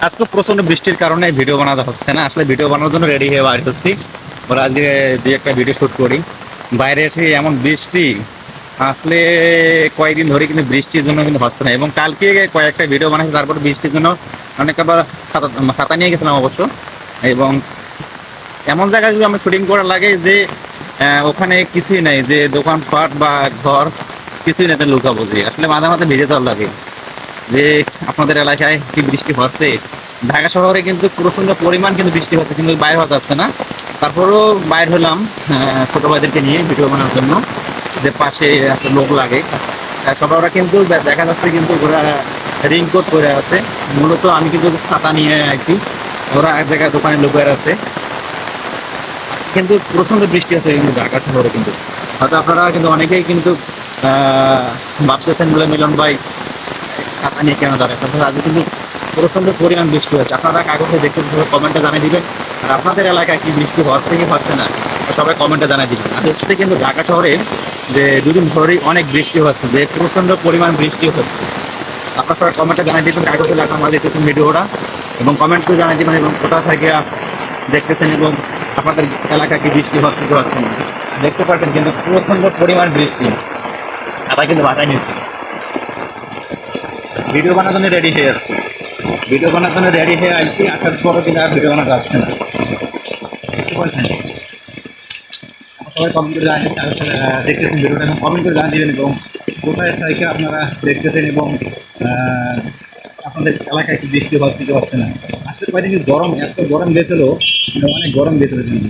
আজকে প্রচন্ড বৃষ্টির কারণে ভিডিও বানাতে হচ্ছে না, আসলে ভিডিও বানানোর জন্য রেডি হয়ে বাইরে হচ্ছি। ওরা আজকে যে একটা ভিডিও শুট করি, বাইরে এসে এমন বৃষ্টি, আসলে কয়েকদিন ধরে কিন্তু বৃষ্টির জন্য কিন্তু হচ্ছে না। এবং কালকে কয়েকটা ভিডিও বানাইছি, তারপর বৃষ্টির জন্য অনেক আবার ছাতা ছাতা নিয়ে গেছিলাম অবশ্য। এবং এমন জায়গায় যদি আমি শুটিং করা লাগে যে ওখানে কিছুই নাই, যে দোকানপাট বা ঘর কিছুই নেই, লুকাবো যে আসলে মাঝে মাঝে ভিজে যাওয়ার লাগে যে আপনাদের এলাকায় কি বৃষ্টি হচ্ছে। ঢাকা শহরে কিন্তু প্রচন্ড পরিমাণ কিন্তু বৃষ্টি হচ্ছে, কিন্তু বাইরে হওয়া যাচ্ছে না। তারপরেও বাইর হলাম ছোট ভাইদেরকে নিয়ে ভিডিও বানানোর জন্য, যে পাশে একটা লোক লাগে। সবাই ওরা কিন্তু দেখা যাচ্ছে কিন্তু ওরা রেইনকোট পরে আছে। মূলত আমি কিন্তু ছাতা নিয়ে আইছি, ওরা এক জায়গায় দোকানে লুকিয়ে আছে। কিন্তু প্রচন্ড বৃষ্টি হচ্ছে কিন্তু ঢাকা শহরে। কিন্তু হয়তো আপনারা কিন্তু অনেকেই কিন্তু ভাবতেছেন বলে মিলন ভাই ছাতা নিয়ে কেন দাঁড়ায়, তাছাড়া আজকে কিন্তু প্রচন্ড পরিমাণ বৃষ্টি হচ্ছে। আপনারা কাগজে দেখতে কমেন্টে জানিয়ে দিবেন, আর আপনাদের এলাকায় কি বৃষ্টি হচ্ছে কি হচ্ছে না সবাই কমেন্টে জানিয়ে দিবেন। আর সাথে কিন্তু ঢাকা শহরে যে দুদিন ধরেই অনেক বৃষ্টি হচ্ছে, যে প্রচন্ড পরিমাণ বৃষ্টি হচ্ছে। আপনার সবাই কমেন্টে জানিয়ে দিবেন কাগজে লেখা আমাদের দেখতেছেন ভিডিওটা, এবং কমেন্ট করে জানিয়ে দিবেন এবং কোথা থেকে দেখতেছেন এবং আপনাদের এলাকায় কি বৃষ্টি হচ্ছে কি হচ্ছে না। দেখতে পাচ্ছেন কিন্তু প্রচন্ড পরিমাণ বৃষ্টি, ছাতা কিন্তু বাতায় নিচ্ছে। ভিডিও বানার জন্য রেডি হয়ে যাচ্ছে, ভিডিও বানার জন্য রেডি হয়ে আসছি, আসার পরও কিন্তু আর ভিডিও বানানো যাচ্ছে না। বুঝতে পারছেন? সবাই কমেন্ট করে জানিয়ে দেখতেছেন ভিডিওটা, এবং কমেন্ট করে জানিয়ে দেবেন এবং কোথায় থেকে আপনারা দেখতেছেন এবং আপনাদের এলাকায় কি বৃষ্টি হচ্ছে কি হচ্ছে না। আসলে কয়েকদিন গরম, এত গরম দিয়েছিল, অনেক গরম দিয়েছিল কিন্তু।